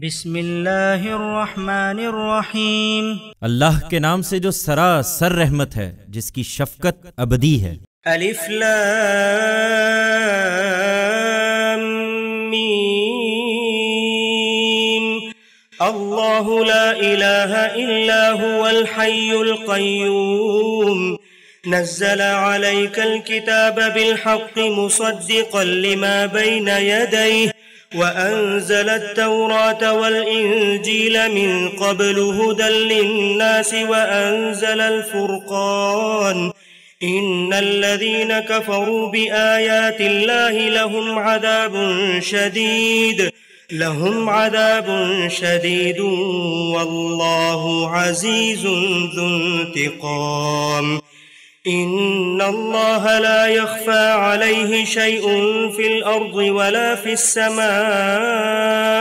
بسم اللہ الرحمن الرحیم۔ اللہ کے نام سے جو سراسر رحمت ہے، جس کی شفقت ابدی ہے۔ الف لام میم۔ اللہ لا الہ الا هو الحی القیوم نزل علیک الكتاب بالحق مصدقا لما بین یدیہ وأنزل التوراة والإنجيل من قبل هدى للناس وأنزل الفرقان إن الذين كفروا بآيات الله لهم عذاب شديد والله عزيز ذو انتقام إن الله لا يخفى عليه شيء في الأرض ولا في السماء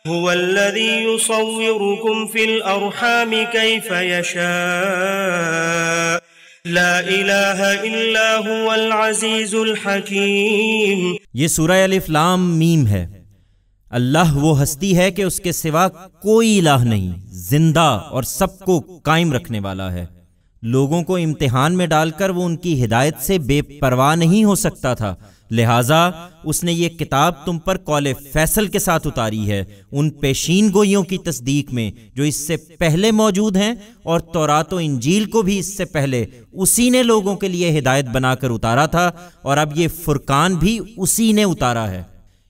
هو الذي يصوركم في الأرحام كيف يشاء لا إله إلا هو العزيز الحكيم۔ یہ سورہ الف لام میم ہے۔ اللہ وہ ہستی ہے کہ اس کے سوا کوئی الہ نہیں، زندہ اور سب کو قائم رکھنے والا ہے۔ لوگوں کو امتحان میں ڈال کر وہ ان کی ہدایت سے بے پرواہ نہیں ہو سکتا تھا، لہٰذا اس نے یہ کتاب تم پر قول فیصل کے ساتھ اتاری ہے، ان پیشین گوئیوں کی تصدیق میں جو اس سے پہلے موجود ہیں، اور تورات و انجیل کو بھی اس سے پہلے اسی نے لوگوں کے لیے ہدایت بنا کر اتارا تھا، اور اب یہ فرقان بھی اسی نے اتارا ہے۔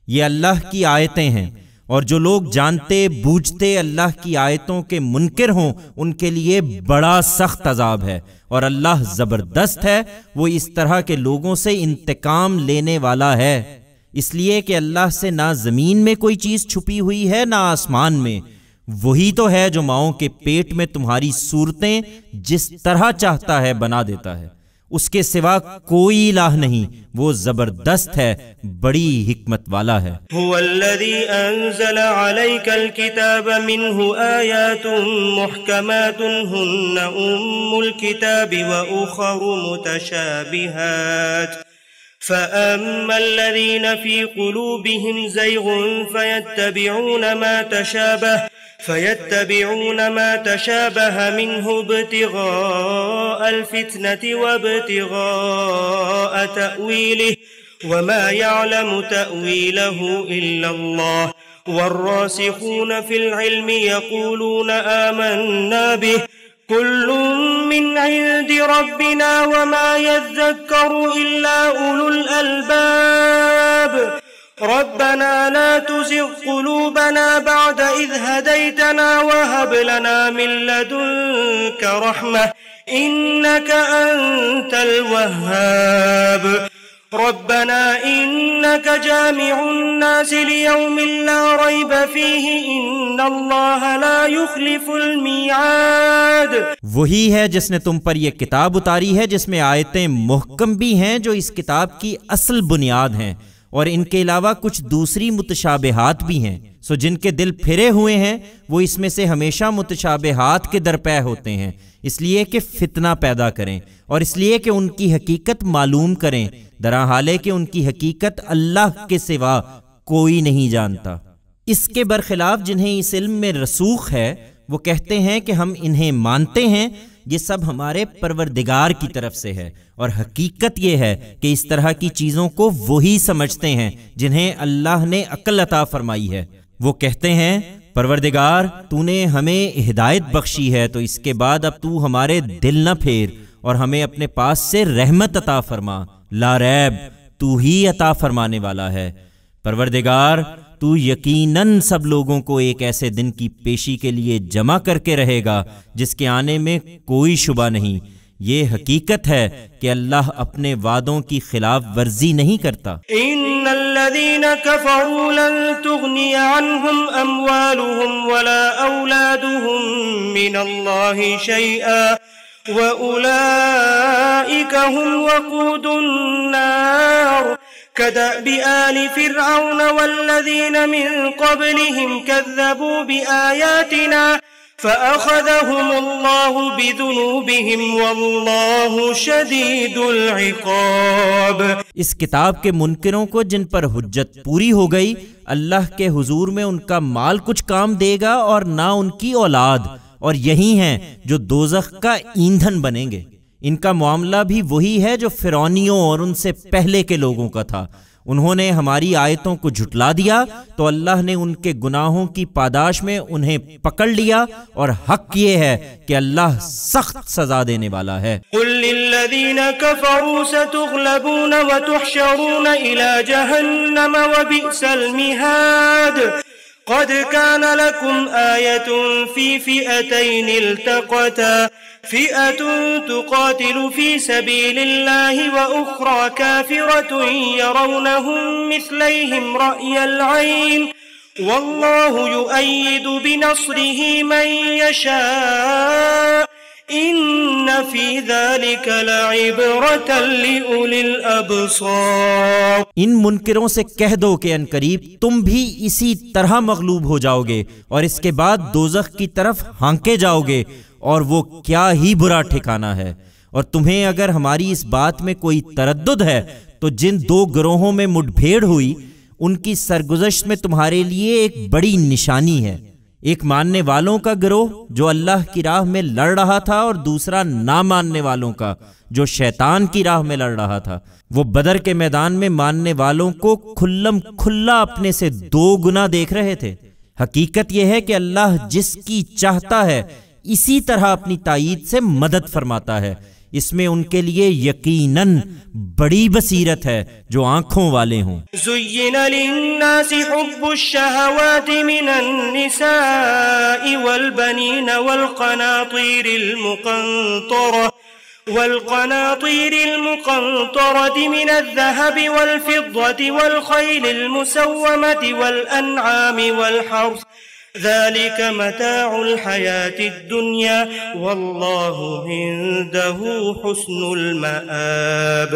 یہ اللہ کی آیتیں ہیں، اور جو لوگ جانتے بوجھتے اللہ کی آیتوں کے منکر ہوں ان کے لیے بڑا سخت عذاب ہے، اور اللہ زبردست ہے، وہ اس طرح کے لوگوں سے انتقام لینے والا ہے۔ اس لیے کہ اللہ سے نہ زمین میں کوئی چیز چھپی ہوئی ہے نہ آسمان میں، وہی تو ہے جو ماؤں کے پیٹ میں تمہاری صورتیں جس طرح چاہتا ہے بنا دیتا ہے، اس کے سوا کوئی الہ نہیں، وہ زبردست ہے، بڑی حکمت والا ہے۔ هو الذي انزل عليك الكتاب منه آيات محكمات هن الكتاب وأخر متشابهات فأما الذين في قلوبهم زيغ فيتبعون ما تشابه منه ابتغاء الفتنة وابتغاء تأويله وما يعلم تأويله إلا الله والراسخون في العلم يقولون آمنا به كل من عند ربنا وما يذكر إلا أولو الألباب ربنا لا تزغ قلوبنا بعد إذ هديتنا وهب لنا من لدنك رحمة إنك أنت الوهاب ربنا إنك جامع الناس ليوم لا ريب فيه إن الله لا يخلف الميعاد۔ وہی ہے جس نے تم پر یہ کتاب اتاری ہے، جس میں آیتیں محکم بھی ہیں جو اس کتاب کی اصل بنیاد ہیں، اور ان کے علاوہ کچھ دوسری متشابہات بھی ہیں، سو جن کے دل پھرے ہوئے ہیں وہ اس میں سے ہمیشہ متشابہات کے درپے ہوتے ہیں، اس لیے کہ فتنہ پیدا کریں، اور اس لیے کہ ان کی حقیقت معلوم کریں، درحالے کہ ان کی حقیقت اللہ کے سوا کوئی نہیں جانتا۔ اس کے برخلاف جنہیں اس علم میں رسوخ ہے وہ کہتے ہیں کہ ہم انہیں مانتے ہیں، یہ سب ہمارے پروردگار کی طرف سے ہے، اور حقیقت یہ ہے کہ اس طرح کی چیزوں کو وہی سمجھتے ہیں جنہیں اللہ نے عقل عطا فرمائی ہے۔ وہ کہتے ہیں پروردگار تو نے ہمیں ہدایت بخشی ہے، تو اس کے بعد اب تو ہمارے دل نہ پھیر اور ہمیں اپنے پاس سے رحمت عطا فرما، لا ریب تو ہی عطا فرمانے والا ہے۔ پروردگار تو یقیناً سب لوگوں کو ایک ایسے دن کی پیشی کے لیے جمع کر کے رہے گا جس کے آنے میں کوئی شبہ نہیں۔ یہ حقیقت ہے کہ اللہ اپنے وعدوں کی خلاف ورزی نہیں کرتا۔ ان الذين كفروا لن تغني عنهم اموالهم ولا اولادهم من الله شيئا واولئك هم وقود النار كدأب آل فرعون والذين من قبلهم كذبوا بآياتنا فأخذهم الله بذنوبهم والله شدید العقاب۔ اس کتاب کے منکروں کو جن پر حجت پوری ہو گئی، اللہ کے حضور میں ان کا مال کچھ کام دے گا اور نہ ان کی اولاد، اور یہی ہیں جو دوزخ کا ایندھن بنیں گے۔ ان کا معاملہ بھی وہی ہے جو فرعونیوں اور ان سے پہلے کے لوگوں کا تھا۔ انہوں نے ہماری آیتوں کو جھٹلا دیا تو اللہ نے ان کے گناہوں کی پاداش میں انہیں پکڑ لیا، اور حق یہ ہے کہ اللہ سخت سزا دینے والا ہے۔ قل للذین کفروا ستغلبون وتحشرون الى جہنم وبئس المہاد۔ قد كان لكم آية في فئتين التقتا فئة تقاتل في سبيل الله وأخرى كافرة يرونهم مثليهم رأي العين والله يؤيد بنصره من يشاء ان فی ذلک لعبرۃ لأولی الابصار۔ ان منکروں سے کہہ دو کہ عنقریب تم بھی اسی طرح مغلوب ہو جاؤ گے اور اس کے بعد دوزخ کی طرف ہانکے جاؤ گے، اور وہ کیا ہی برا ٹھکانہ ہے۔ اور تمہیں اگر ہماری اس بات میں کوئی تردد ہے تو جن دو گروہوں میں مٹ بھیڑ ہوئی ان کی سرگزشت میں تمہارے لیے ایک بڑی نشانی ہے۔ ایک ماننے والوں کا گروہ جو اللہ کی راہ میں لڑ رہا تھا، اور دوسرا نہ ماننے والوں کا جو شیطان کی راہ میں لڑ رہا تھا۔ وہ بدر کے میدان میں ماننے والوں کو کھلم کھلا اپنے سے 2 گنا دیکھ رہے تھے۔ حقیقت یہ ہے کہ اللہ جس کی چاہتا ہے اسی طرح اپنی تائید سے مدد فرماتا ہے۔ اس میں ان کے لیے یقیناً بڑی بصیرت ہے جو آنکھوں والے ہوں۔ زین للناس حب الشہوات من النساء والبنین والقناطیر المقنطرة من الذهب والفضة والخيل المسومة والأنعام والحرث ذلك متاع الحياة الدنيا والله عنده حسن المآب۔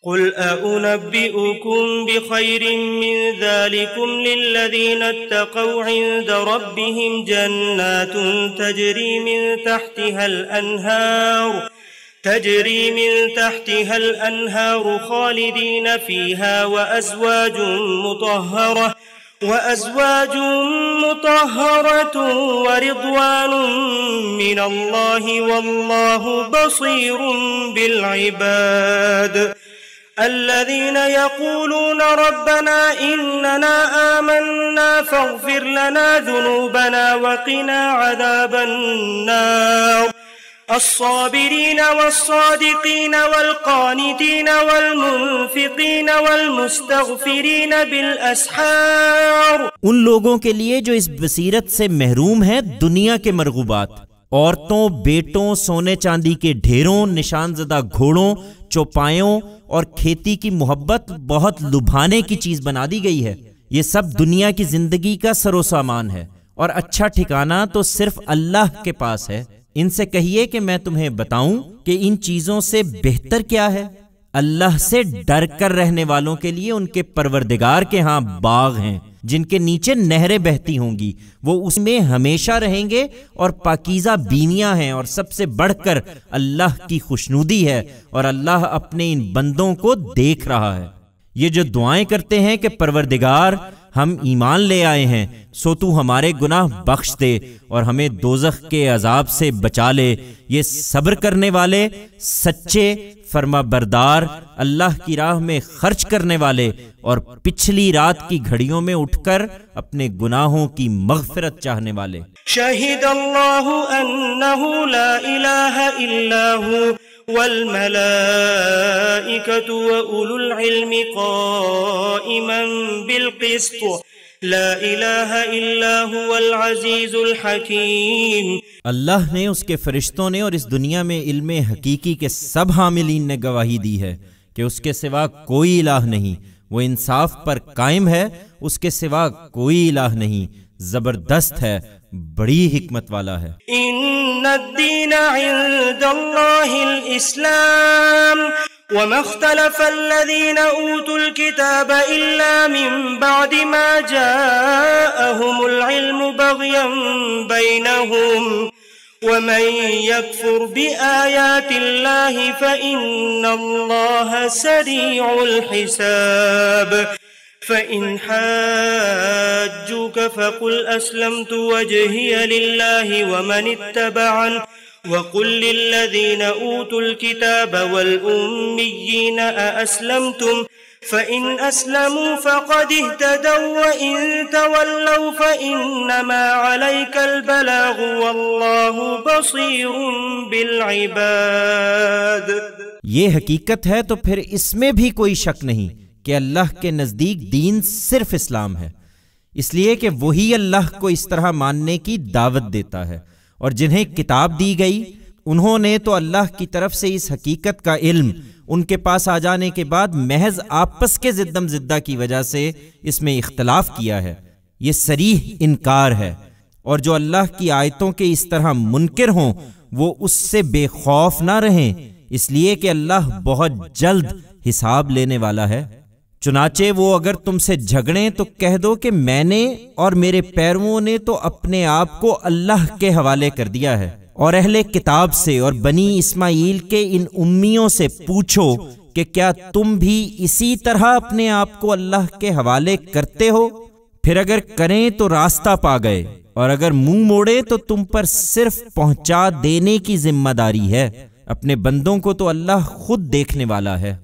قل أنبئكم بخير من ذلكم للذين اتقوا عند ربهم جنات تجري من تحتها الأنهار خالدين فيها وأزواج مطهرة ورضوان من الله والله بصير بالعباد۔ الذين يقولون ربنا إننا آمنا فاغفر لنا ذنوبنا وقنا عذاب النار۔ الصابرين والصادقين والقانتين والمنفقين والمستغفرين بالأسحار۔ ان لوگوں کے لیے جو اس بصیرت سے محروم ہیں دنیا کے مرغوبات، عورتوں، بیٹوں، سونے چاندی کے ڈھیروں، نشان زدہ گھوڑوں، چوپایوں اور کھیتی کی محبت بہت لبھانے کی چیز بنا دی گئی ہے۔ یہ سب دنیا کی زندگی کا سر و سامان ہے، اور اچھا ٹھکانہ تو صرف اللہ کے پاس ہے۔ ان سے کہیے کہ میں تمہیں بتاؤں کہ ان چیزوں سے بہتر کیا ہے۔ اللہ سے ڈر کر رہنے والوں کے لیے ان کے پروردگار کے ہاں باغ ہیں جن کے نیچے نہریں بہتی ہوں گی، وہ اس میں ہمیشہ رہیں گے، اور پاکیزہ بیویاں ہیں، اور سب سے بڑھ کر اللہ کی خوشنودی ہے، اور اللہ اپنے ان بندوں کو دیکھ رہا ہے۔ یہ جو دعائیں کرتے ہیں کہ پروردگار ہم ایمان لے آئے ہیں سو تو ہمارے گناہ بخش دے اور ہمیں دوزخ کے عذاب سے بچا لے، یہ صبر کرنے والے، سچے، فرما بردار، اللہ کی راہ میں خرچ کرنے والے، اور پچھلی رات کی گھڑیوں میں اٹھ کر اپنے گناہوں کی مغفرت چاہنے والے۔ شہد اللہ انہ لا الہ الا ہو والملائکۃ وأولو العلم قائما بالقسط لا الہ الا هو العزیز الحکیم۔ اللہ نے، اس کے فرشتوں نے اور اس دنیا میں علم حقیقی کے سب حاملین نے گواہی دی ہے کہ اس کے سوا کوئی الہ نہیں، وہ انصاف پر قائم ہے، اس کے سوا کوئی الہ نہیں، زبردست ہے، بڑی حکمت والا ہے۔ ان الدین عند اللہ الاسلام وما اختلف الذين أوتوا الكتاب إلا من بعد ما جاءهم العلم بغيا بينهم ومن يكفر بآيات الله فإن الله سريع الحساب فإن حاجوك فقل أسلمت وجهي لله ومن اتبعني وقل للذين أوتوا الكتاب والأميين أأسلمتم فإن أسلموا فقد اهتدوا وإن تولوا فإنما عليك البلاغ والله بصير بالعباد. یہ حقیقت ہے تو پھر اس میں بھی کوئی شک نہیں کہ اللہ کے نزدیک دین صرف اسلام ہے، اس لیے کہ وہی اللہ کو اس طرح ماننے کی دعوت دیتا ہے، اور جنہیں کتاب دی گئی انہوں نے تو اللہ کی طرف سے اس حقیقت کا علم ان کے پاس آ جانے کے بعد محض آپس کے زدم زدہ کی وجہ سے اس میں اختلاف کیا ہے. یہ صریح انکار ہے، اور جو اللہ کی آیتوں کے اس طرح منکر ہوں وہ اس سے بے خوف نہ رہیں، اس لیے کہ اللہ بہت جلد حساب لینے والا ہے. چنانچہ وہ اگر تم سے جھگڑیں تو کہہ دو کہ میں نے اور میرے پیرووں نے تو اپنے آپ کو اللہ کے حوالے کر دیا ہے، اور اہل کتاب سے اور بنی اسماعیل کے ان امیوں سے پوچھو کہ کیا تم بھی اسی طرح اپنے آپ کو اللہ کے حوالے کرتے ہو؟ پھر اگر کریں تو راستہ پا گئے، اور اگر منہ موڑے تو تم پر صرف پہنچا دینے کی ذمہ داری ہے. اپنے بندوں کو تو اللہ خود دیکھنے والا ہے.